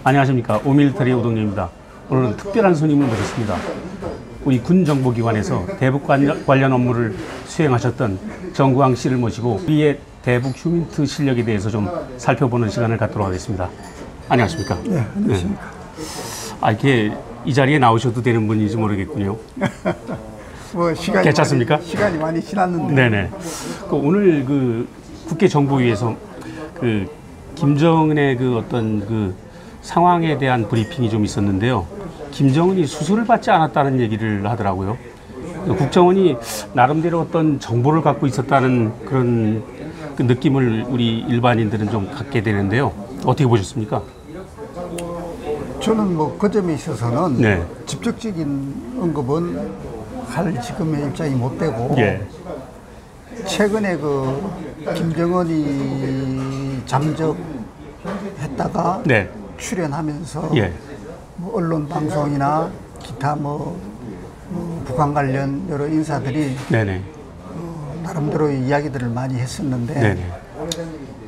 안녕하십니까. 오밀터리 오동료입니다. 오늘은 특별한 손님을 모셨습니다. 우리 군정보기관에서 대북 관련 업무를 수행하셨던 정구왕 씨를 모시고 우리의 대북 휴민트 실력에 대해서 좀 살펴보는 시간을 갖도록 하겠습니다. 안녕하십니까. 네, 안녕하십니까. 이렇게 이 자리에 나오셔도 되는 분인지 모르겠군요. 뭐 시간이 괜찮습니까? 시간이 많이 지났는데. 네네. 오늘 국회 정보위에서 김정은의 어떤 상황에 대한 브리핑이 좀 있었는데요. 김정은이 수술을 받지 않았다는 얘기를 하더라고요. 국정원이 나름대로 어떤 정보를 갖고 있었다는 그런 느낌을 우리 일반인들은 좀 갖게 되는데요. 어떻게 보셨습니까? 저는 뭐 그 점에 있어서는 네. 직접적인 언급은 할 지금의 입장이 못 되고, 예. 최근에 김정은이 잠적했다가 네. 출연하면서 예. 뭐 언론 방송이나 기타 북한 관련 여러 인사들이 네네. 나름대로 이야기들을 많이 했었는데, 네네.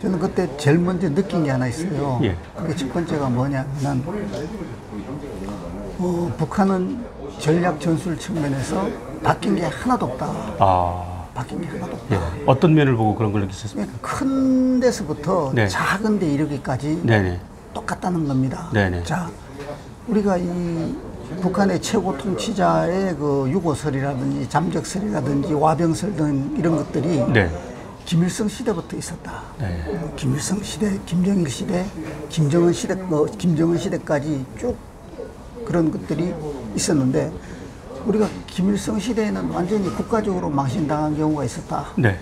저는 그때 제일 먼저 느낀 게 하나 있어요. 예. 그게 첫 번째가 뭐냐면, 북한은 전략 전술 측면에서 바뀐 게 하나도 없다. 바뀐 게 하나도 없다. 예. 어떤 면을 보고 그런 걸 느끼셨습니까? 큰 데서부터 네. 작은 데 이르기까지 네네. 똑같다는 겁니다. 네네. 자, 우리가 이 북한의 최고 통치자의 유고설이라든지 잠적설이라든지 와병설 등 이런 것들이 네. 김일성 시대부터 있었다. 네. 김일성 시대, 김정일 시대, 김정은 시대, 김정은 시대까지 쭉 그런 것들이 있었는데, 우리가 김일성 시대에는 완전히 국가적으로 망신당한 경우가 있었다. 네.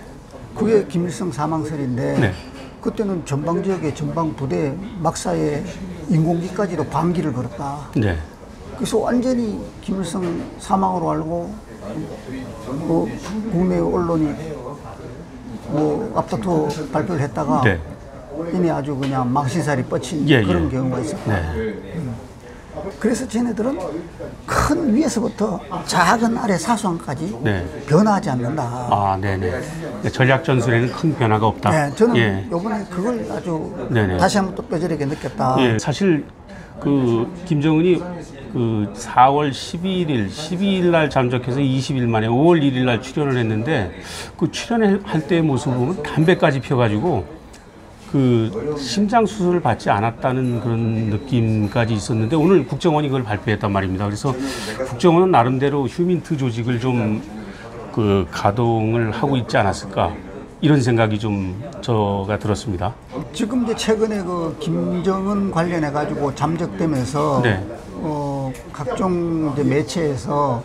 그게 김일성 사망설인데, 네. 그때는 전방 지역의 전방 부대 막사에 인공기까지도 방기를 걸었다. 네. 그래서 완전히 김일성 사망으로 알고 국내 언론이 앞다투어 발표를 했다가 네. 이미 아주 그냥 망신살이 뻗친 예, 그런 예. 경우가 있었다. 네. 그래서 쟤네들은 큰 위에서부터 작은 아래 사소한까지 네. 변화하지 않는다. 네네. 전략 전술에는 큰 변화가 없다. 네, 저는 예. 이번에 그걸 아주 네네. 다시 한번 또 뼈저리게 느꼈다. 예. 사실 김정은이 4월 12일 날 잠적해서 20일 만에 5월 1일 날 출연을 했는데, 그 출연할 때의 모습을 보면 담배까지 펴가지고 심장 수술을 받지 않았다는 그런 느낌까지 있었는데, 오늘 국정원이 그걸 발표했단 말입니다. 그래서 국정원은 나름대로 휴민트 조직을 좀 가동을 하고 있지 않았을까, 이런 생각이 좀 저가 들었습니다. 지금 이제 최근에 김정은 관련해 가지고 잠적되면서 네. 각종 이제 매체에서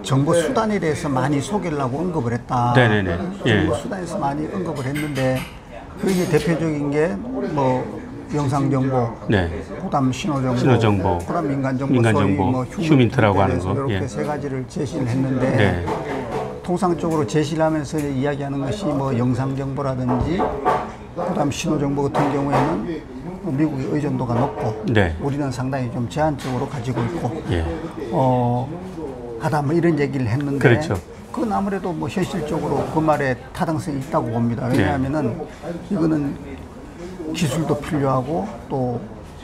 정보 수단에 대해서 많이 소개를 하고 언급을 했다. 네네네. 예. 정보 수단에서 많이 언급을 했는데, 그게 대표적인 게 영상 정보, 네. 그다음 신호 정보, 그다음 민간 정보, 휴민트라고 하는 거. 이렇게 예. 세 가지를 제시를 했는데, 네. 통상적으로 제시를 하면서 이야기하는 것이 영상 정보라든지 그다음 신호 정보 같은 경우에는 미국의 의존도가 높고, 네. 우리는 상당히 좀 제한적으로 가지고 있고, 예. 하다 이런 얘기를 했는데, 그렇죠. 그건 아무래도 현실적으로 그 말에 타당성이 있다고 봅니다. 왜냐하면은 이거는 기술도 필요하고 또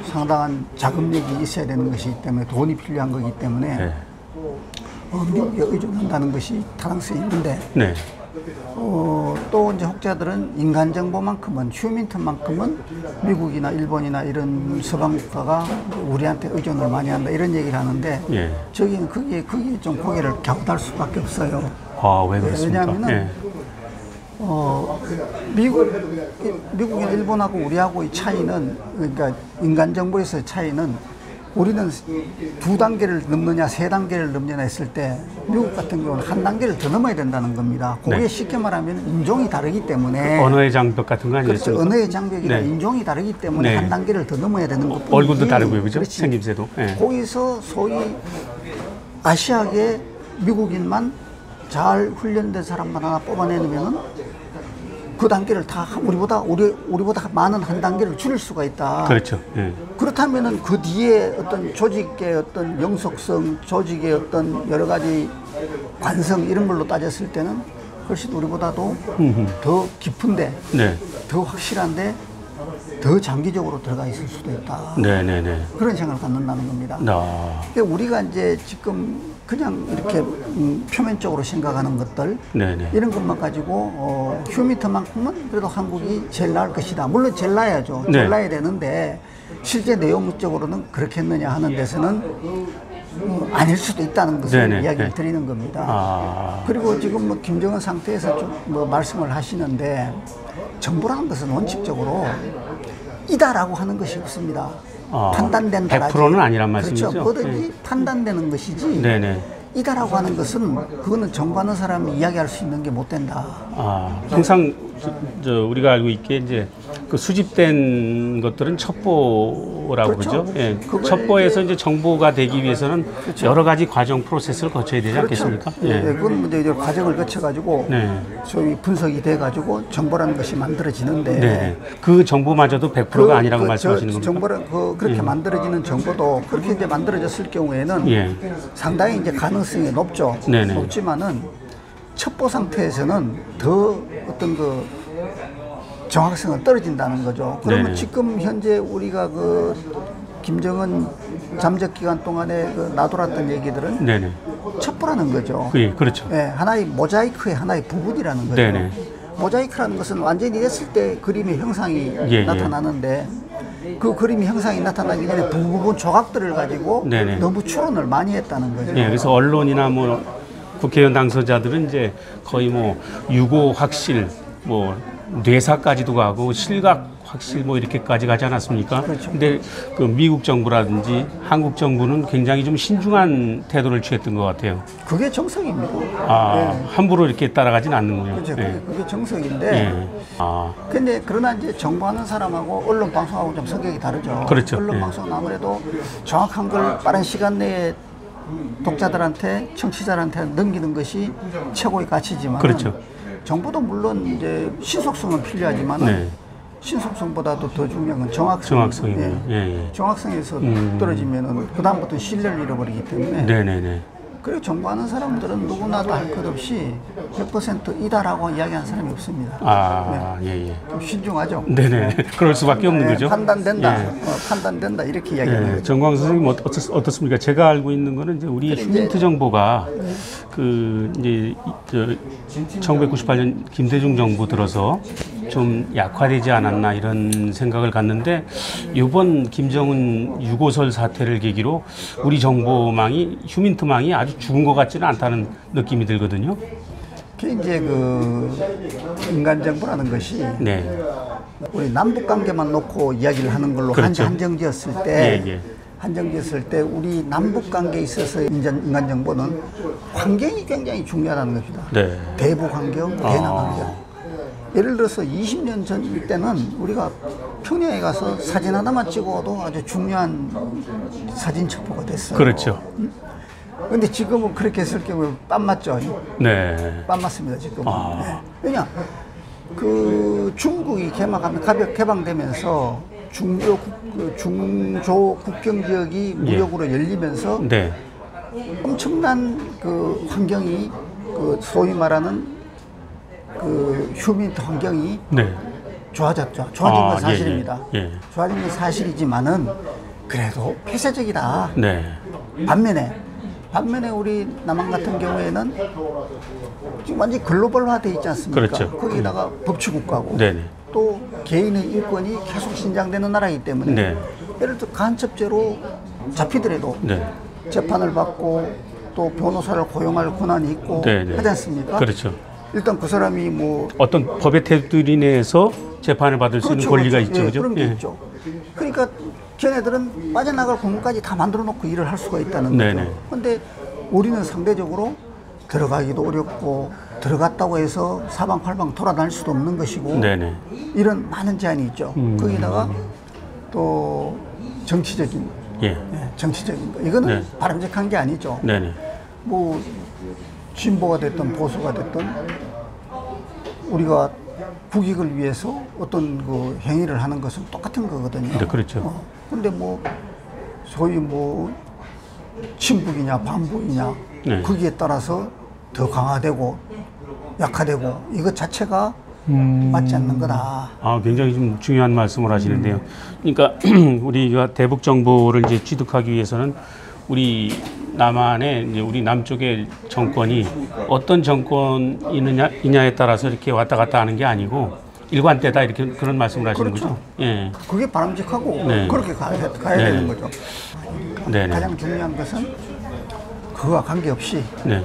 상당한 자금력이 있어야 되는 것이기 때문에, 돈이 필요한 거기 때문에 네. 미국에 의존한다는 것이 타당성이 있는데, 네. 또 이제 혹자들은 인간 정보만큼은, 휴민트만큼은 미국이나 일본이나 이런 서방 국가가 우리한테 의존을 많이 한다, 이런 얘기를 하는데, 예. 저기는 그게 좀 고개를 갸웃할 수밖에 없어요. 왜 그렇습니까? 왜냐하면은 미국이나 일본하고 우리하고의 차이는, 그러니까 인간 정보에서의 차이는, 우리는 2단계를 넘느냐 3단계를 넘느냐 했을 때, 미국 같은 경우는 1단계를 더 넘어야 된다는 겁니다. 그게 네. 쉽게 말하면 인종이 다르기 때문에, 언어의 장벽 같은 거 아니겠습니까? 그렇죠. 언어의 장벽이나 네. 인종이 다르기 때문에 네. 1단계를 더 넘어야 되는 것뿐이지. 얼굴도 다르고요, 그죠? 그렇지. 생김새도. 네. 거기서 소위 아시아계 미국인만 잘 훈련된 사람만 하나 뽑아내면은 그 단계를 다 우리보다 많은 한 단계를 줄일 수가 있다. 그렇죠. 예. 그렇다면은 그 뒤에 어떤 조직의 어떤 영속성, 조직의 어떤 여러 가지 관성, 이런 걸로 따졌을 때는 훨씬 우리보다도 더 깊은데, 네. 더 확실한데 더 장기적으로 들어가 있을 수도 있다. 네네네. 그런 생각을 갖는다는 겁니다. 그러니까 우리가 이제 지금 그냥 이렇게 표면적으로 생각하는 것들 네네. 이런 것만 가지고 휴미터만큼은 그래도 한국이 제일 나을 것이다. 물론 제일 나야죠. 네. 제일 나야 되는데 실제 내용적으로는 그렇겠느냐 하는 데서는 아닐 수도 있다는 것을 네네. 이야기를 네. 드리는 겁니다. 아. 그리고 지금 뭐 김정은 상태에서 좀 뭐 말씀을 하시는데 정부라는 것은 원칙적으로 이다라고 하는 것이 없습니다. 판단된다. 100%는 아니란 말씀이죠. 그렇죠. 뭐든지 판단되는 것이지. 네네. 이다라고 하는 것은 그거는 정부하는 사람이 이야기할 수 있는 게 못 된다. 항상 우리가 알고 있기에 이제 그 수집된 것들은 첩보라고 그렇죠. 그러죠. 예. 첩보에서 이제 정보가 되기 위해서는 그렇죠. 여러 가지 과정 프로세스를 거쳐야 되지 그렇죠. 않겠습니까? 예. 그건 이제 과정을 거쳐가지고 네. 소위 분석이 돼가지고 정보라는 것이 만들어지는데 네. 그 정보마저도 100%가 아니라고 말씀하시는 겁니까? 정보를 그렇게 만들어지는 정보도 그렇게 이제 만들어졌을 경우에는 예. 상당히 이제 가능성이 높죠. 네네. 높지만은 첩보 상태에서는 더 어떤 그 정확성은 떨어진다는 거죠. 그러면 네네. 지금 현재 우리가 그 김정은 잠적 기간 동안에 그 놔돌았던 얘기들은 네네. 첩보라는 거죠. 예, 그렇죠. 예, 하나의 모자이크의 하나의 부분이라는 거죠. 네네. 모자이크라는 것은 완전히 됐을 때 그림의 형상이 예, 나타나는데 그 그림의 형상이 나타나기 전에 부분 조각들을 가지고 네네. 너무 추론을 많이 했다는 거죠. 예, 그래서 언론이나 뭐 국회의원 당선자들은 이제 거의 뭐 유고 확실, 뭐 뇌사까지도 가고 실각 확실 뭐 이렇게까지 가지 않았습니까? 그렇죠. 근데 그 미국 정부라든지 한국 정부는 굉장히 좀 신중한 태도를 취했던 것 같아요. 그게 정석입니다. 함부로 이렇게 따라가진 않는군요. 그렇죠. 예. 그게 정석인데 예. 근데 그러나 이제 정보하는 사람하고 언론 방송하고 좀 성격이 다르죠. 그렇죠. 언론 예. 방송은 아무래도 정확한 걸 빠른 시간 내에 독자들한테 청취자들한테 넘기는 것이 최고의 가치지만 그렇죠. 정보도 물론 이제 신속성은 필요하지만 네. 신속성보다도 더 중요한 건 정확성이에요. 예, 예. 정확성에서 떨어지면은 그다음부터 신뢰를 잃어버리기 때문에 네네네. 그리고 정보하는 사람들은 누구나도 할 것 없이 100% 이다라고 이야기하는 사람이 없습니다. 예, 예. 좀 신중하죠. 네네. 그럴 수밖에 없는 거죠. 판단된다. 예. 판단된다. 이렇게 이야기하는 예, 거죠. 정광 선생님 어떻습니까? 제가 알고 있는 거는 이제 우리 휴민트 정보가 그 이제 1998년 김대중 정부 들어서 좀 약화되지 않았나 이런 생각을 갖는데 이번 김정은 유고설 사태를 계기로 우리 정보망이 휴민트망이 아주 죽은 것 같지는 않다는 느낌이 들거든요. 그게 이제 그 인간 정보라는 것이 네. 우리 남북 관계만 놓고 이야기를 하는 걸로 그렇죠. 한정지었을 때 예, 예. 한정지었을 때 우리 남북 관계에 있어서 인간 정보는 환경이 굉장히 중요하다는 것이다. 네. 대북 환경, 대남 환경. 예를 들어서 20년 전 때는 우리가 평양에 가서 사진 하나만 찍어도 아주 중요한 사진 첩보가 됐어요. 그렇죠. 근데 지금은 그렇게 했을 경우에 빰 맞죠? 네. 빰 맞습니다, 지금은. 네. 왜냐? 그 중국이 개방되면서 중조 국경 지역이 무역으로 열리면서 네. 엄청난 그 환경이 그 소위 말하는 그 휴민트 환경이 네. 좋아졌죠. 좋아진 건 사실입니다. 예, 예. 좋아진 건 사실이지만은 그래도 폐쇄적이다. 네. 반면에 우리 남한 같은 경우에는 지금 완전히 글로벌화돼 있지 않습니까? 그렇죠. 거기다가 법치국가고 네네. 또 개인의 인권이 계속 신장되는 나라이기 때문에 네. 예를 들어 간첩죄로 잡히더라도 네. 재판을 받고 또 변호사를 고용할 권한이 있고 네네. 하지 않습니까? 그렇죠. 일단 그 사람이 뭐 어떤 법의 테두리 내에서 재판을 받을 수 있는 권리가 있죠, 예, 그죠? 그런 게 예. 있죠. 그러니까 걔네들은 빠져나갈 공간까지 다 만들어 놓고 일을 할 수가 있다는 네네. 거죠. 그런데 우리는 상대적으로 들어가기도 어렵고 들어갔다고 해서 사방팔방 돌아다닐 수도 없는 것이고 네네. 이런 많은 제한이 있죠. 거기다가 또 정치적인 예. 정치적인 거 이거는 네. 바람직한 게 아니죠. 네네. 뭐 진보가 됐든 보수가 됐든 우리가 국익을 위해서 어떤 그 행위를 하는 것은 똑같은 거거든요. 네, 그렇죠. 근데 뭐 소위 뭐 친북이냐 반북이냐 네. 거기에 따라서 더 강화되고 약화되고 이것 자체가 맞지 않는 거다. 아, 굉장히 좀 중요한 말씀을 하시는데요. 그러니까 우리가 대북 정보를 이제 취득하기 위해서는 우리 남한의 이제 우리 남쪽의 정권이 어떤 정권이냐에 따라서 이렇게 왔다 갔다 하는 게 아니고 일관되다 이렇게 그런 말씀을 하시는 그렇죠. 거죠. 예. 그게 바람직하고 네. 그렇게 가야 네. 되는 거죠. 네네. 가장 중요한 것은 그와 관계없이 네.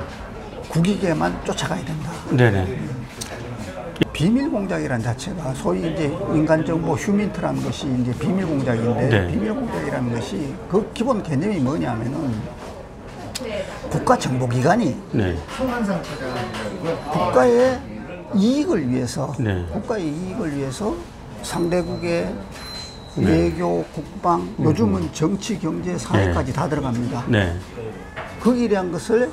국익에만 쫓아가야 된다. 네네. 비밀 공작이라는 자체가 소위 이제 인간정보 휴민트라는 것이 이제 비밀 공작인데 네. 비밀 공작이라는 것이 그 기본 개념이 뭐냐면은 국가정보기관이 네. 국가의 이익을 위해서 네. 국가의 이익을 위해서 상대국의 네. 외교, 국방, 요즘은 정치, 경제, 사회까지 다 들어갑니다. 네. 거기에 대한 것을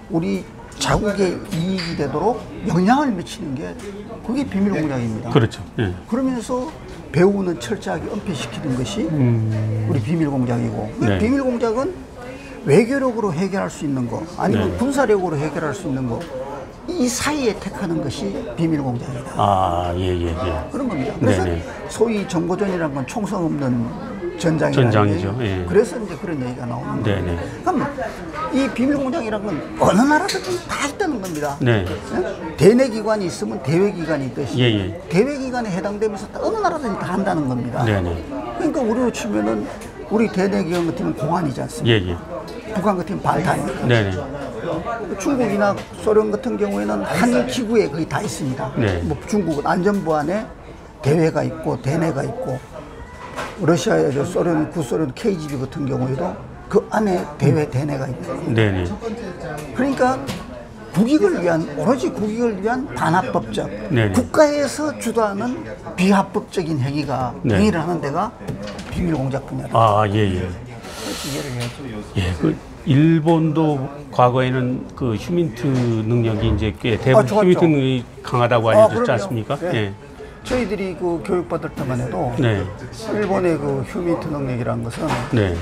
우리 자국의 이익이 되도록 영향을 미치는 게 그게 비밀 공작입니다. 그렇죠. 예. 그러면서 배우는 철저하게 은폐시키는 것이 우리 비밀 공작이고 그 네. 비밀 공작은 외교력으로 해결할 수 있는 거 아니면 네. 군사력으로 해결할 수 있는 거 이 사이에 택하는 것이 비밀 공작이다. 아, 예, 예, 예. 그런 겁니다. 그래서 네네. 소위 정보전이라는 건 총성 없는 전장이라는 전장이죠. 거예요. 예. 그래서 이제 그런 얘기가 나오는 거예요. 네네. 그럼 이 비밀 공작이라는 건 어느 나라든지 다 있다는 겁니다. 네. 대내 기관이 있으면 대외 기관이 있듯이 예, 예. 대외 기관에 해당되면서 어느 나라든지 다 한다는 겁니다. 네네. 그러니까 우리로 치면은 우리 대내 기관 같으면 공안이지 않습니까? 예, 예. 북한 같으면 발탄이니까. 네네. 중국이나 소련 같은 경우에는 한 기구에 거의 다 있습니다. 네. 뭐 중국은 안전부 안에 대외가 있고 대내가 있고 러시아의 저 소련 구소련 KGB 같은 경우에도 그 안에 대외 대내가 있고 네네. 그러니까 국익을 위한 오로지 국익을 위한 반합법적 네네. 국가에서 주도하는 비합법적인 행위가 네. 행위를 하는 데가 비밀 공작 분야다. 아, 예, 예. 이해를 해야죠. 예, 그 일본도 과거에는 그 휴민트 능력이 이제 꽤 대북 좋았죠. 휴민트 능력이 강하다고 알려졌지 그럼요. 않습니까? 네. 예. 저희들이 그 교육받을 때만 해도 네. 일본의 그 휴민트 능력이라는 것은 네.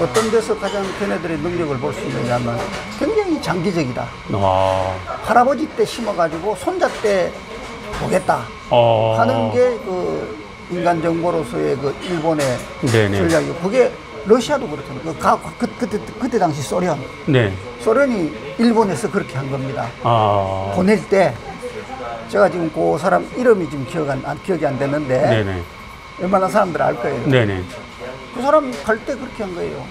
어떤 데서 가장 걔네들의 능력을 볼 수 있느냐면 굉장히 장기적이다. 아. 할아버지 때 심어가지고 손자 때 보겠다 하는 게 그 인간 정보로서의 그 일본의 네네. 전략이고 그게 러시아도 그렇잖아요. 그때 당시 소련. 네. 소련이 일본에서 그렇게 한 겁니다. 아. 보낼 때 제가 지금 그 사람 이름이 지금 기억이 안 되는데 네네. 웬만한 사람들 알 거예요. 네네. 그 사람 갈 때 그렇게 한 거예요.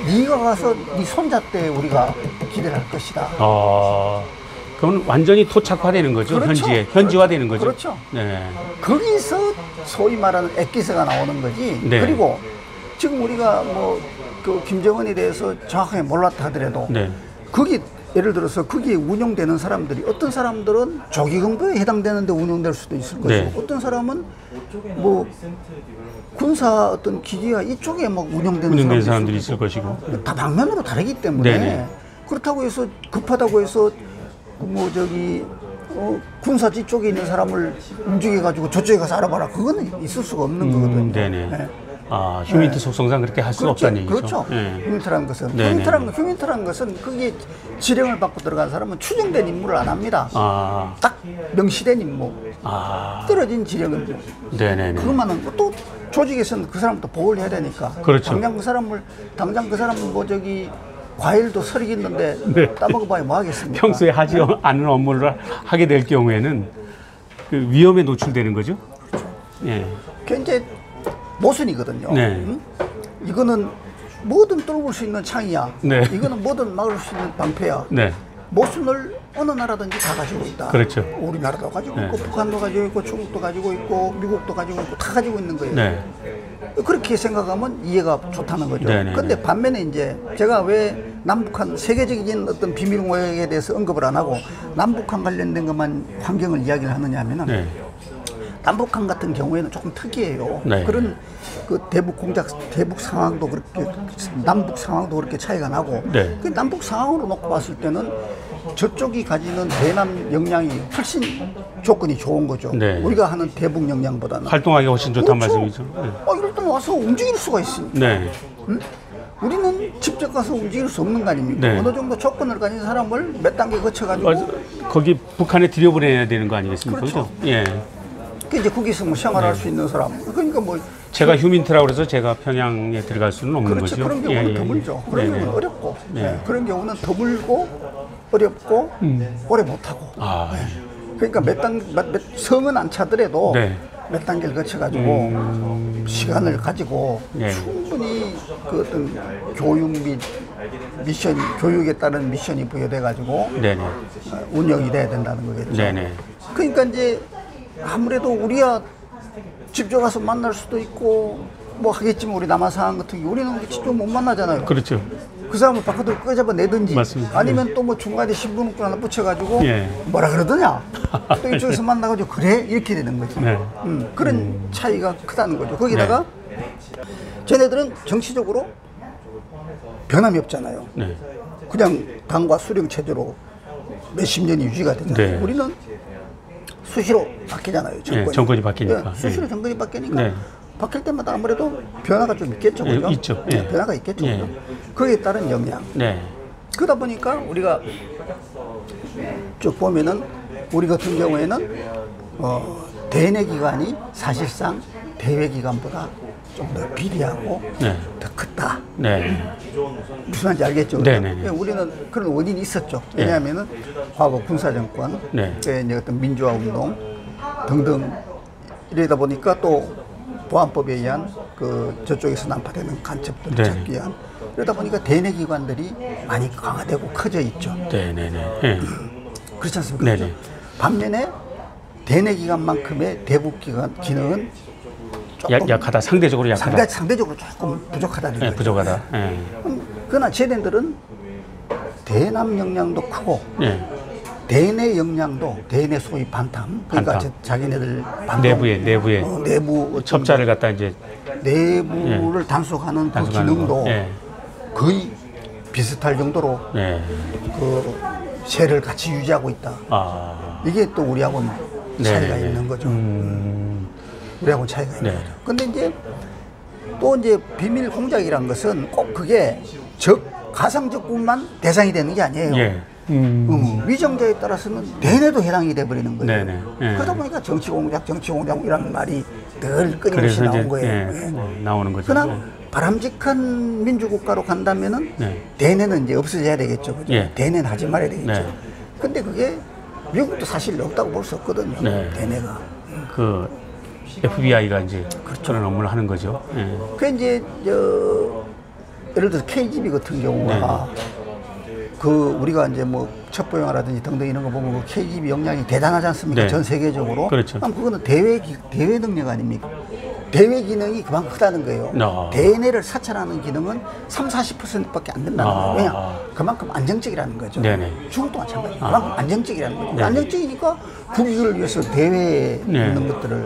네가 가서 네 손자 때 우리가 기대를 할 것이다. 아. 그럼 완전히 토착화되는 거죠. 그렇죠. 현지화되는 거죠. 그렇죠. 네. 거기서 소위 말하는 액기스가 나오는 거지. 네. 그리고 지금 우리가 뭐 그 김정은에 대해서 정확하게 몰랐다 하더라도 네. 거기 예를 들어서 거기에 운영되는 사람들이 어떤 사람들은 조기경보에 해당되는데 운영될 수도 있을 것이고 네. 어떤 사람은 뭐 군사 어떤 기지가 이쪽에 막 운영되는 사람들이 있을 것이고. 다 방면으로 다르기 때문에 네네. 그렇다고 해서 급하다고 해서 뭐 저기 군사지 쪽에 있는 사람을 움직여 가지고 저쪽에 가서 알아봐라 그거는 있을 수가 없는 거거든요. 네네. 네. 아, 휴민트 속성상 그렇게 할 수가 없다는 얘기죠. 그렇죠. 네. 휴민트라는 것은 네네. 휴민트라는 것은 거기에 지령을 받고 들어간 사람은 추정된 임무를 안 합니다. 아. 딱 명시된 임무, 아. 떨어진 지령을 네네네. 그것만은 또 조직에서는 그 사람도 보호를 해야 되니까. 그렇죠. 당장 그 사람은 뭐 저기 과일도 서리 있는데 네. 따먹어봐야 뭐 하겠습니까? 평소에 하지 않은 업무를 하게 될 경우에는 그 위험에 노출되는 거죠. 그렇죠. 예. 그게 이제 모순이거든요. 네. 응? 이거는 뭐든 뚫을 수 있는 창이야. 네. 이거는 뭐든 막을 수 있는 방패야. 네. 모순을 어느 나라든지 다 가지고 있다. 그렇죠. 우리나라도 가지고 네. 있고 북한도 가지고 있고 중국도 가지고 있고 미국도 가지고 있고 다 가지고 있는 거예요. 네. 그렇게 생각하면 이해가 좋다는 거죠. 네네. 근데 반면에 이제 제가 왜 남북한 세계적인 어떤 비밀 공약에 대해서 언급을 안 하고 남북한 관련된 것만 환경을 이야기를 하느냐 하면은 네. 남북한 같은 경우에는 조금 특이해요. 네. 그런 그 대북 상황도 그렇게 남북 상황도 그렇게 차이가 나고 네. 그 남북 상황으로 놓고 봤을 때는 저쪽이 가지는 대남 역량이 훨씬 조건이 좋은 거죠. 네. 우리가 하는 대북 역량보다는 활동하기 훨씬 좋다는 그렇죠. 말씀이죠. 네. 이럴 때 와서 움직일 수가 있으니까. 네. 우리는 직접 가서 움직일 수 없는 거 아닙니까? 네. 어느 정도 조건을 가진 사람을 몇 단계 거쳐가지고 거기 북한에 들여보내야 되는 거 아니겠습니까? 그렇죠. 예. 그 이제 거기서 뭐 생활할 수 있는 사람. 그러니까 뭐 제가 휴민트라고 그래서 제가 평양에 들어갈 수는 없는 그렇지. 거죠. 그런 경우는 예, 예. 드물죠. 그런 네네. 경우는 어렵고 네. 예. 그런 경우는 드물고 어렵고 오래 못하고. 아, 그러니까 성은 안 차더라도 네. 몇 단계를 거쳐가지고 시간을 가지고 네. 충분히 그 어떤 교육 및 미션, 교육에 따른 미션이 부여돼가지고 네네. 운영이 돼야 된다는 거겠죠. 네네. 그러니까 이제 아무래도 우리야 직접 가서 만날 수도 있고 뭐 하겠지만 우리 남한 상황 같은 경우 우리는 직접 못 만나잖아요. 그렇죠. 그 사람을 바깥으로 끄집어 내든지 맞습니다. 아니면 또 뭐 중간에 신분증 하나 붙여가지고 예. 뭐라 그러더냐 또 이쪽에서 만나가지고 그래 이렇게 되는 거지. 네. 그런 차이가 크다는 거죠. 거기다가 쟤네들은 정치적으로 변함이 없잖아요. 네. 그냥 당과 수령 체제로 몇십 년이 유지가 되잖아요. 네. 우리는 수시로 바뀌잖아요. 정권이, 예, 정권이 바뀌니까. 예, 수시로 정권이 바뀌니까 네. 바뀔 때마다 아무래도 변화가 좀 있겠죠. 예, 그죠? 있죠. 예. 변화가 있겠죠. 예. 그죠? 거기에 따른 영향. 네. 그러다 보니까 우리가 쭉 보면은 우리 같은 경우에는 대내 기관이 사실상 대외 기관보다 좀 더 비리하고 네. 더 컸다. 네. 무슨 말인지 알겠죠? 네네네. 우리는 그런 원인이 있었죠. 왜냐하면은 과거 군사정권, 네. 이제 어떤 민주화 운동 등등 이러다 보니까 또 보안법에 의한 그 저쪽에서 난파되는 간첩들을 네. 잡기 위한 그러다 보니까 대내 기관들이 많이 강화되고 커져 있죠. 네네네. 예. 그렇지 않습니까? 네네. 그렇죠? 반면에 대내 기관만큼의 대북 기관 기능은 조금 약하다. 상대적으로 약하다. 상대적으로 조금 부족하다는 예, 거죠. 부족하다. 예. 그러나 쟤네들은 대남 역량도 크고 예. 대내 역량도 대내 소위 반탐 그러니까 반탐. 자기네들 반동, 내부에 내부 어떤 첩자를 갖다 이제 내부를 단속하는 그 단속하는 기능도 거. 예. 거의 비슷할 정도로 예. 그 세를 같이 유지하고 있다. 아. 이게 또 우리하고는 차이가 네네네. 있는 거죠. 우리하고는 차이가 있는 네. 거죠. 근데 이제 또 이제 비밀 공작이란 것은 꼭 그게 가상적군만 대상이 되는 게 아니에요. 예. 위정자에 따라서는 내내도 해당이 돼버리는 거예요. 네네. 예. 그러다 보니까 정치공작이라는 말이 늘 끊임없이 그래서 나온 이제 거예요. 예. 나오는 거죠. 그러나 예. 바람직한 민주국가로 간다면은 네. 대내는 이제 없어져야 되겠죠. 그죠? 예. 대내는 하지 말아야 되겠죠. 네. 근데 그게 미국도 사실 없다고 볼 수 없거든요. 네. 대내가. 그 FBI가 이제 그런 업무를 하는 거죠. 예. 그 이제 예를 들어서 KGB 같은 경우가 네. 그 우리가 이제 뭐 첩보영화라든지 등등 이런 거 보면 그 KGB 역량이 대단하지 않습니까? 네. 전 세계적으로. 그렇죠. 그럼 그거는 대외 능력 아닙니까? 대외 기능이 그만큼 크다는 거예요. 아. 대내를 사찰하는 기능은 30-40%밖에 안 된다는 거예요. 왜냐? 그만큼 안정적이라는 거죠. 네네. 중국도 마찬가지예요. 그만큼 안정적이라는 거죠. 네. 안정적이니까 국익을 위해서 대외에 네. 있는 것들을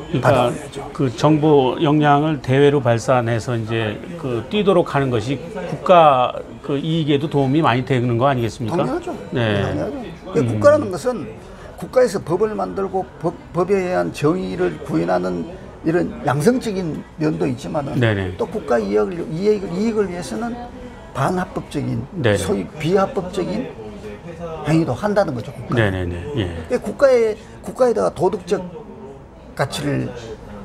그러니까 받아야죠. 그 정보 역량을 대외로 발산해서 이제 그 뛰도록 하는 것이 국가 그 이익에도 도움이 많이 되는 거 아니겠습니까? 당연하죠. 네. 당연하죠. 그러니까 국가라는 것은 국가에서 법을 만들고 법에 의한 정의를 구현하는 이런 양성적인 면도 있지만은 네네. 또 국가 이익을 위해서는 반합법적인 네네. 소위 비합법적인 행위도 한다는 거죠. 국가는. 네네네. 예. 그러니까 국가에다가 도덕적 가치를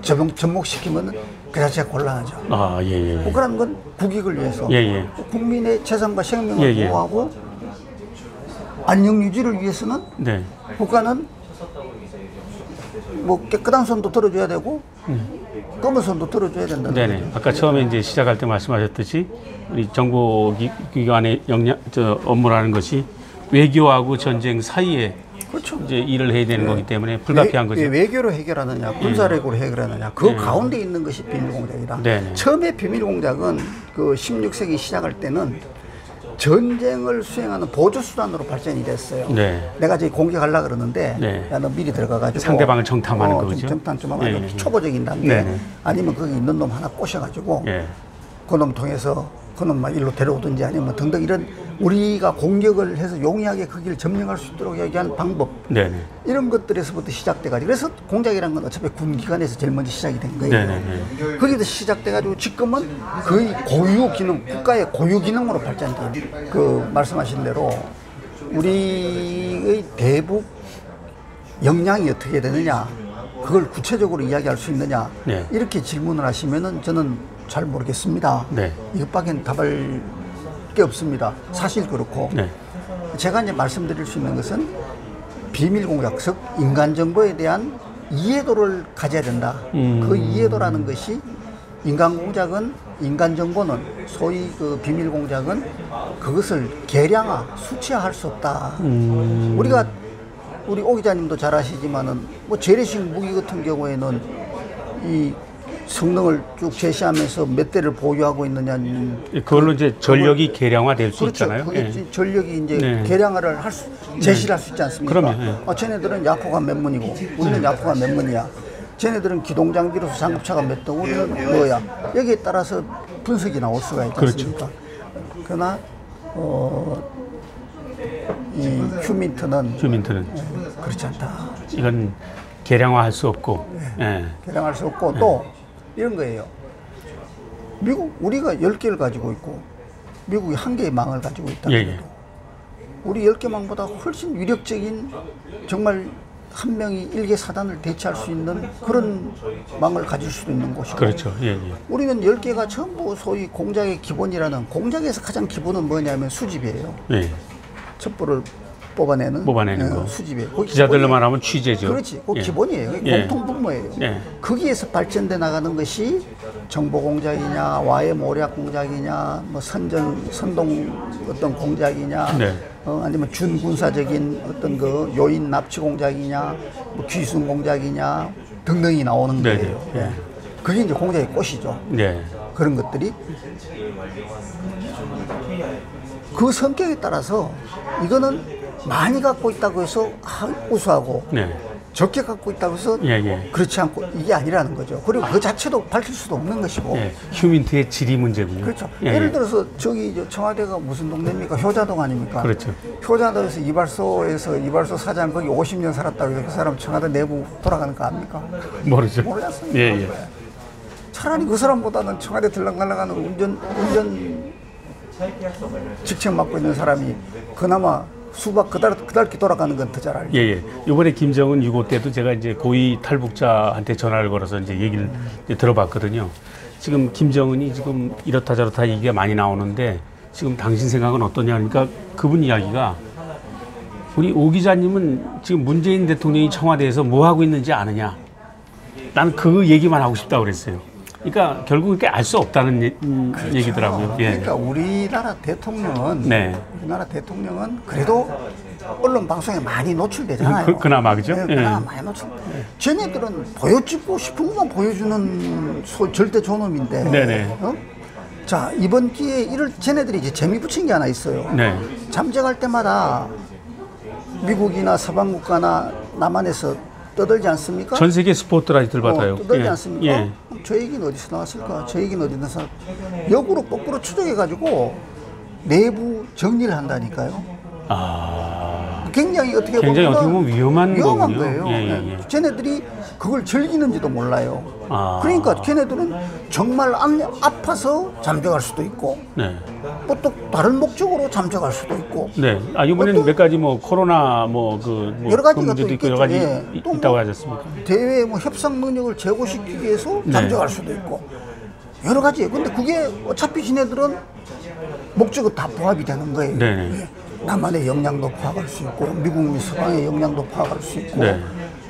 접목시키면 그 자체가 곤란하죠. 아, 예, 예. 국가라는 건 국익을 위해서 예, 예. 국민의 재산과 생명을 예, 예. 보호하고 안녕 유지를 위해서는 네. 국가는 뭐 깨끗한 손도 들어줘야 되고 검은 손도 들어줘야 된다는 네네. 거죠. 아까 처음에 이제 시작할 때 말씀하셨듯이 우리 정보기관의 업무라는 것이 외교하고 전쟁 사이에 그렇죠. 이제 일을 해야 되는 거기 때문에 불가피한 거죠. 외교로 해결하느냐, 군사력으로 해결하느냐, 그 가운데 있는 것이 비밀공작이다. 네네. 처음에 비밀공작은 그 16세기 시작할 때는 전쟁을 수행하는 보조수단으로 발전이 됐어요. 네. 내가 저기 공격하려고 그러는데, 네. 야, 너 미리 들어가가지고. 상대방을 정탐하는 거죠. 정탐 좀 하면 예. 초보적인 단계. 네네. 아니면 거기 있는 놈 하나 꼬셔가지고, 예. 그 놈 통해서 그는 막 일로 데려오든지 아니면 등등 이런 우리가 공격을 해서 용이하게 거기를 점령할 수 있도록 얘기한 방법 네네. 이런 것들에서부터 시작돼가지고 그래서 공작이라는 건 어차피 군기관에서 제일 먼저 시작이 된 거예요. 네네네. 거기서 시작돼가지고 지금은 거의 고유 기능, 국가의 고유 기능으로 발전돼요. 그 말씀하신 대로 우리의 대북 역량이 어떻게 되느냐, 그걸 구체적으로 이야기할 수 있느냐, 네. 이렇게 질문을 하시면은 저는 잘 모르겠습니다. 네. 이것밖엔 답할 게 없습니다. 사실 그렇고 네. 제가 이제 말씀드릴 수 있는 것은 비밀 공작, 즉 인간 정보에 대한 이해도를 가져야 된다. 그 이해도라는 것이 인간 공작은 인간 정보는 소위 그 비밀 공작은 그것을 계량화, 수치화할 수 없다. 우리가 우리 오 기자님도 잘 아시지만은 뭐 재래식 무기 같은 경우에는 이 성능을 쭉 제시하면서 몇 대를 보유하고 있느냐. 그걸로 이제 전력이 계량화될 수 그렇죠. 있잖아요. 그게 예. 전력이 이제 네. 계량화를 제시를 할 수 있지 않습니까? 그럼요. 예. 쟤네들은 야포가 몇 문이고 우리는 야포가 몇 문이야. 쟤네들은 기동장비로서 장급차가 몇 등, 우리는 뭐야. 여기에 따라서 분석이 나올 수가 있지 않습니까? 그러나 이 휴민트는 그렇지 않다. 이건 계량화할 수 없고. 예. 계량할 수 없고 또 이런 거예요. 미국 우리가 10개를 가지고 있고 미국이 1개의 망을 가지고 있다. 예. 우리 10개 망보다 훨씬 위력적인 정말 한 명이 1개 사단을 대체할 수 있는 그런 망을 가질 수도 있는 곳이고. 그렇죠. 예. 우리는 10개가 전부 소위 공작의 기본이라는, 공작에서 가장 기본은 뭐냐면 수집이에요. 예. 첩보를 뽑아내는 거. 수집이에요. 기자들로 말하면 취재죠. 그렇지. 그 예. 기본이에요. 예. 공통분모예요. 예. 거기에서 발전돼 나가는 것이 정보 공작이냐, 와해 모략 공작이냐, 뭐 선동 어떤 공작이냐, 네. 아니면 준군사적인 어떤 그 요인 납치 공작이냐, 뭐 귀순 공작이냐 등등이 나오는 네. 거예요. 네. 예. 그게 이제 공작의 꽃이죠. 네. 그런 것들이 그 성격에 따라서 이거는 많이 갖고 있다고 해서 우수하고 네. 적게 갖고 있다고 해서 예. 그렇지 않고 이게 아니라는 거죠. 그리고 그 자체도 밝힐 수도 없는 것이고. 예. 휴민트의 질이 문제군요. 그렇죠. 예. 예를 들어서 저기 청와대가 무슨 동네입니까? 효자동 아닙니까? 그렇죠. 효자동에서 이발소 사장 거기 50년 살았다고 해서 그 사람 청와대 내부 돌아가는 거 압니까? 모르죠. 몰랐습니다. 예. 차라리 그 사람보다는 청와대 들락날락하는 운전 직책 맡고 있는 사람이 그나마 수박 그달기 돌아가는 건 더 잘 알죠. 예. 이번에 김정은 6.5 때도 제가 이제 고위 탈북자한테 전화를 걸어서 이제 얘기를 이제 들어봤거든요. 지금 김정은이 지금 이렇다 저렇다 얘기가 많이 나오는데 지금 당신 생각은 어떠냐 하니까 그분 이야기가 우리 오 기자님은 지금 문재인 대통령이 청와대에서 뭐 하고 있는지 아느냐. 나는 그 얘기만 하고 싶다고 그랬어요. 그러니까 결국 이렇게 알 수 없다는 그렇죠. 얘기더라고요. 예. 그러니까 우리나라 대통령은 네. 그래도 언론 방송에 많이 노출되잖아요. 그나마 그죠? 네, 그나마 많이 노출. 쟤네들은 보여주고 싶은 것만 보여주는 절대 존엄인데. 네네. 자, 이번 기회에 쟤네들이 이제 재미 붙인 게 하나 있어요. 네. 잠적할 때마다 미국이나 서방국가나 남한에서 떠들지 않습니까? 전 세계 스포트라이트를 받아요. 떠들지 않습니까? 예. 저 얘기는 어디서 나왔을까? 저 얘기는 어디서 나왔을까? 역으로 거꾸로 추적해가지고 내부 정리를 한다니까요. 굉장히 어떻게 보면 위험한 거군요. 거예요. 예. 쟤네들이 그걸 즐기는지도 몰라요. 그러니까 걔네들은 정말 아파서 잠적할 수도 있고, 네. 또 다른 목적으로 잠적할 수도 있고. 네. 이번에는 몇 가지 코로나 여러 가지가 문제도 또 있고 여러 가지 예. 있다고 하셨습니까? 대외 협상 능력을 제고시키기 위해서 잠적할 수도 있고 여러 가지. 근데 그게 어차피 지네들은 목적은 다 부합이 되는 거예요. 네. 남한의 역량도 파악할 수 있고 미국 및 서방의 역량도 파악할 수 있고 네.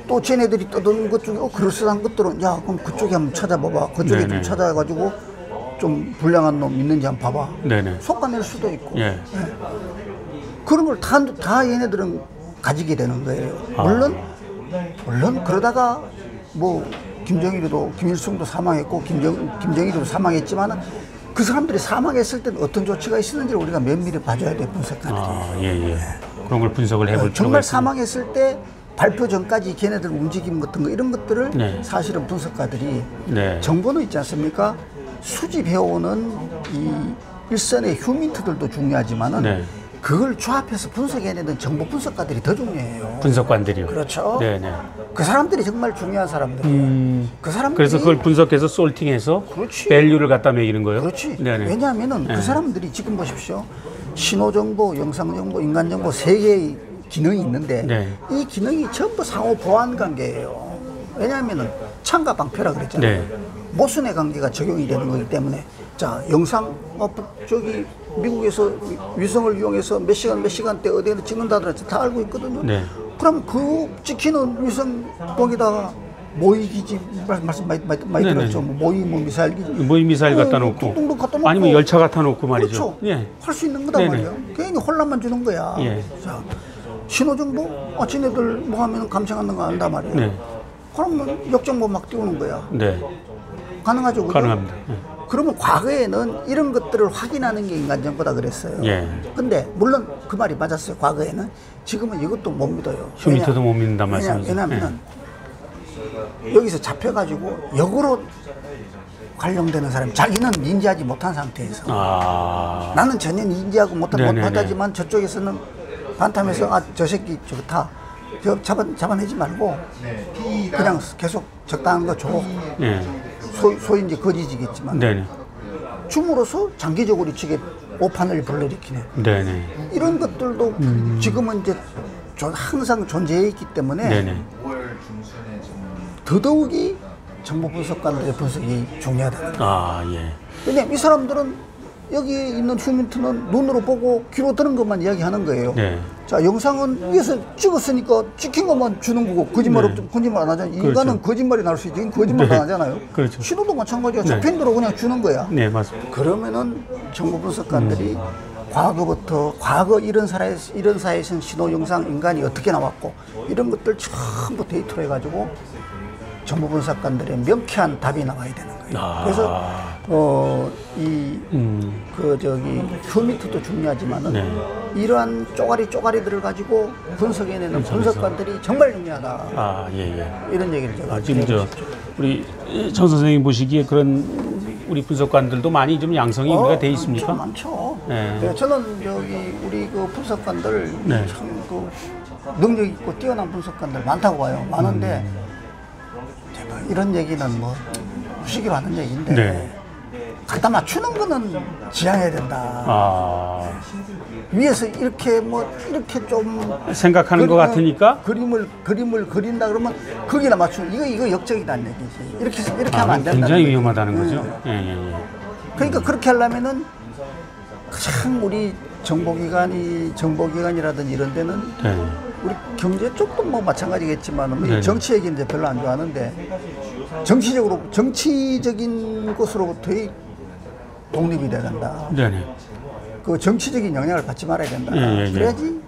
또 쟤네들이 떠드는 것 중에 그럴싸한 것들은 야 그럼 그쪽에 한번 찾아봐봐. 그쪽에 네네. 좀 찾아가지고 좀 불량한 놈 있는지 한번 봐봐. 네네. 속아낼 수도 있고. 예. 그런 걸 다 얘네들은 가지게 되는 거예요. 물론 그러다가 뭐 김일성도 사망했고 김정일도 사망했지만 그 사람들이 사망했을 때는 어떤 조치가 있었는지를 우리가 면밀히 봐줘야 돼, 분석가들이. 예. 그런 걸 분석을 해볼 필요가 정말 있습니다. 사망했을 때 발표 전까지 걔네들 움직임 같은 거 이런 것들을 네. 사실은 분석가들이 네. 정보는 있지 않습니까? 수집해오는 이 일선의 휴민트들도 중요하지만은 네. 그걸 조합해서 분석해내는 정보 분석가들이 더 중요해요. 분석관들이요. 그렇죠. 네네. 그 사람들이 정말 중요한 사람들이에요. 그 사람들이 그래서 그걸 분석해서 솔팅해서 그렇지. 밸류를 갖다 매기는 거예요. 그렇지. 네네. 왜냐하면은 그 사람들이 지금 보십시오. 신호정보, 영상정보, 인간정보 세 개의 기능이 있는데 네. 이 기능이 전부 상호 보완 관계예요. 왜냐하면은 창과 방패라 그랬잖아요. 네. 모순의 관계가 적용이 되는 거기 때문에 자 영상 저기 미국에서 위성을 이용해서 몇 시간대 어디에 찍는다더라 다 알고 있거든요. 네. 그럼 그 찍히는 위성 거기다가 모의 기지 말씀 많이 네네. 들었죠. 뭐 모의 뭐 미사일 기지. 모의 미사일 갖다 놓고, 둥둥둥 갖다 놓고 아니면 열차 갖다 놓고 말이죠. 그렇죠. 예. 할 수 있는 거단 네네. 말이야. 괜히 혼란만 주는 거야. 예. 자, 신호정보? 쟤네들 뭐 하면 감청하는 거 안다 말이야. 네. 그러면 역정보 막 띄우는 거야. 네. 가능하죠? 그죠? 가능합니다. 예. 그러면 과거에는 이런 것들을 확인하는 게 인간정보다 그랬어요. 예. 근데 물론 그 말이 맞았어요. 과거에는. 지금은 이것도 못 믿어요. 휴민트도 못 믿는단 말씀이죠. 왜냐하면 여기서 잡혀가지고 역으로 활용되는 사람이 자기는 인지하지 못한 상태에서 아. 나는 전혀 인지하고 네네네. 못하지만 저쪽에서는 반탐해서 저 새끼 좋다. 잡아내지 말고 그냥 계속 적당한 거 줘. 예. 소위 이제 거짓이겠지만 네네. 줌으로써 장기적으로 이쪽에 오판을 불러일으키네. 네네. 이런 것들도 지금은 이제 항상 존재해 있기 때문에 네네. 더더욱이 정보 분석관들의 분석이 중요하다. 아, 예. 왜냐면 이 사람들은 여기에 있는 휴민트는 눈으로 보고 귀로 들은 것만 이야기하는 거예요. 네. 자, 영상은 위에서 찍었으니까 찍힌 것만 주는 거고 거짓말 없죠. 거짓말 안 하잖아요. 인간은 그렇죠. 거짓말이 나올 수 있지. 거짓말 안 하잖아요. 그렇죠. 신호도 마찬가지야. 네. 잡힌 대로 그냥 주는 거야. 네, 맞습니다. 그러면은 정보 분석관들이 과거부터 과거 이런 사회에서는 신호, 영상, 인간이 어떻게 나왔고 이런 것들 전부 데이터로 해가지고 정보 분석관들의 명쾌한 답이 나와야 되는 거예요. 아. 그래서 휴미트도 중요하지만은 네. 이러한 쪼가리들을 가지고 분석해내는 분석관들이 정말 중요하다. 아, 예, 예. 이런 얘기를 제가 지금 드리고 저 우리 정 선생님 보시기에 그런 우리 분석관들도 많이 좀 양성이 우리가 돼 있습니까? 좀 많죠. 네. 네, 저는 우리 그 분석관들 네. 참 그 능력 있고 뛰어난 분석관들 많다고 봐요. 많은데 제발 이런 얘기는 뭐 무시기로 하는 얘기인데 네. 갖다 맞추는 거는 지양해야 된다. 아, 위에서 이렇게 좀 생각하는 것 같으니까 그림을 그린다 그러면 거기다 맞추는 이거 역적이다는 얘기지. 이렇게 하면 안 된다. 굉장히 위험하다는 거죠. 예, 예, 예. 그러니까 그렇게 하려면은 참 우리 정보기관이라든지 이런 데는 네. 우리 경제 쪽도 뭐 마찬가지겠지만 네. 정치 얘기는 이제 별로 안 좋아하는데 정치적인 것으로부터의 독립이 돼야 된다. 네네. 그 정치적인 영향을 받지 말아야 된다. 예. 그래야지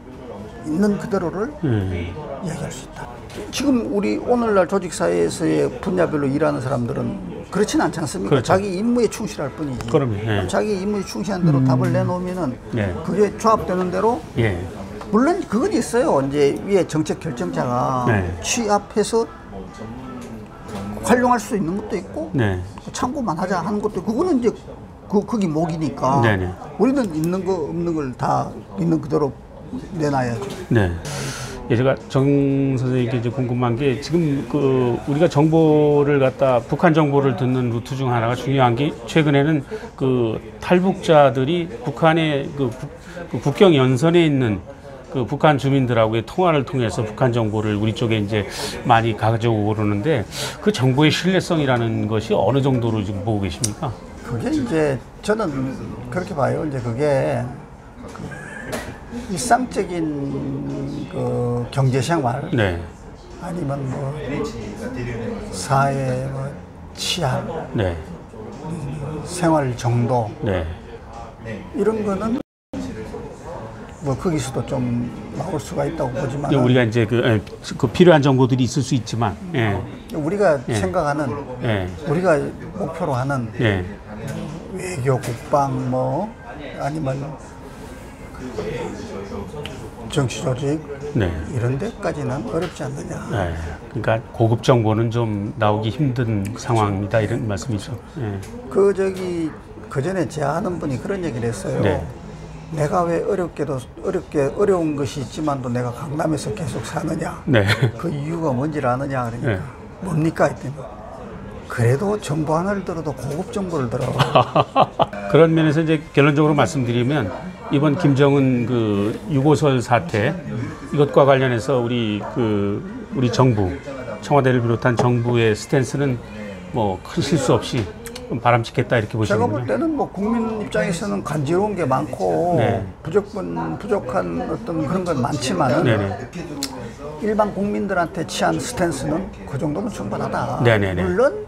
있는 그대로를 예. 이야기할 수 있다. 지금 우리 오늘날 조직사회에서의 분야별로 일하는 사람들은 그렇지는 않지 않습니까? 그렇죠. 자기 임무에 충실할 뿐이지. 그럼요. 예. 자기 임무에 충실한 대로 답을 내놓으면은 예. 그게 조합되는 대로 예. 물론 그건 있어요. 이제 위에 정책 결정자가 네. 취합해서 활용할 수 있는 것도 있고 네. 참고만 하자 하는 것도 있고 그거는 이제 거기 목이니까 네네. 우리는 있는 거 없는 걸 다 있는 그대로 내놔야죠. 네. 예, 제가 정 선생님께 이제 궁금한 게 지금 그 우리가 정보를 갖다 북한 정보를 듣는 루트 중 하나가 중요한 게 최근에는 그 탈북자들이 북한의 그 국경 연선에 있는 그 북한 주민들하고의 통화를 통해서 북한 정보를 우리 쪽에 이제 많이 가져오고 그러는데 그 정보의 신뢰성이라는 것이 어느 정도로 지금 보고 계십니까? 그게 이제 저는 그렇게 봐요. 이제 그게 일상적인 그 경제 생활 네. 아니면 뭐 사회 뭐 치안 네. 생활 정도 네. 이런 거는 뭐 거기서도 좀 나올 수가 있다고 보지만 우리가 이제 그 필요한 정보들이 있을 수 있지만, 예. 우리가 예. 생각하는 예. 우리가 목표로 하는 예. 외교 국방 뭐 아니면 정치 조직 네. 이런 데까지는 어렵지 않느냐. 네. 그러니까 고급 정보는 좀 나오기 힘든 상황이다 이런 말씀이죠. 예. 그 전에 제 아는 분이 그런 얘기를 했어요. 네. 내가 왜 어려운 것이 있지만도 내가 강남에서 계속 사느냐. 네. 그 이유가 뭔지를 아느냐 그러니까 네. 뭡니까 했더니 그래도 정보 하나를 들어도 고급 정보를 들어. 그런 면에서 이제 결론적으로 말씀드리면 이번 김정은 그 유고설 사태 이것과 관련해서 우리 정부 청와대를 비롯한 정부의 스탠스는 뭐 큰 실수 없이 좀 바람직했다 이렇게 제가 볼 보시는군요. 때는 뭐 국민 입장에서는 간지러운 게 많고 네. 부족한 어떤 그런 건 많지만은 네네. 일반 국민들한테 취한 스탠스는 그 정도면 충분하다. 네네네. 물론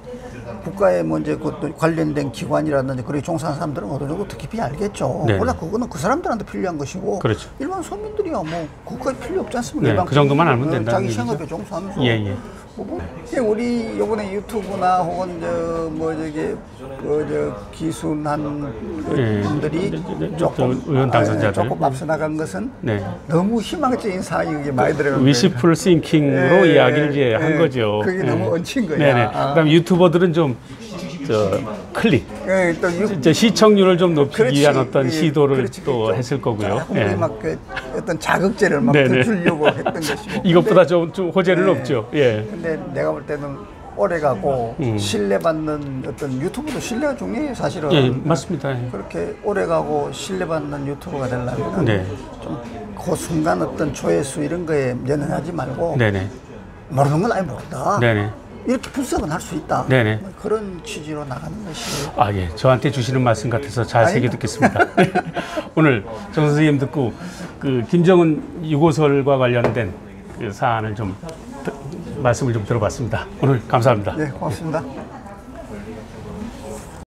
국가에 뭐 이제 그 관련된 기관이라든지 그런 종사하는 사람들은 어느 정도 깊이 알겠죠. 네네. 몰라 그거는 그 사람들한테 필요한 것이고 그렇죠. 일반 소민들이야 뭐 그거에 필요 없지 않습니까? 네, 일반 그 정도만 알면 국민은 된다는 자기 얘기죠. 생업에 종사하면서. 예. 우리 요번에 유튜브나 혹은 기순한 예. 분들이 의원 당선자들. 조금 앞서 나간 것은 네. 너무 희망적인 사항이 많이 들어요. 위시풀 싱킹으로 이야기를 이제 한 거죠. 그게 너무 얹힌 거야. 네네. 그다음 유튜버들은 좀 클릭, 또 시청률을 좀 높이기 그렇지. 위한 어떤 예, 시도를 그렇지. 또 했을 거고요. 우리 어떤 자극제를 막 네네. 더 주려고 했던 것이고. 이것보다 좀 호재는 네. 없죠. 예. 근데 내가 볼 때는 오래가고 신뢰받는 어떤 유튜브도 신뢰가 중요해요, 사실은. 예, 맞습니다. 예. 그렇게 오래가고 신뢰받는 유튜버가 되려면 네. 좀 그 순간 어떤 조회수 이런 거에 연연하지 말고 네네. 모르는 건 아예 모른다. 네네. 이렇게 분석은 할 수 있다. 네네. 뭐 그런 취지로 나가는 것이. 아, 예. 저한테 주시는 말씀 같아서 잘 아니다. 새겨 듣겠습니다. 오늘 정 선생님 듣고 그 김정은 유고설과 관련된 그 사안을 좀 말씀을 좀 들어봤습니다. 오늘 감사합니다. 네, 고맙습니다.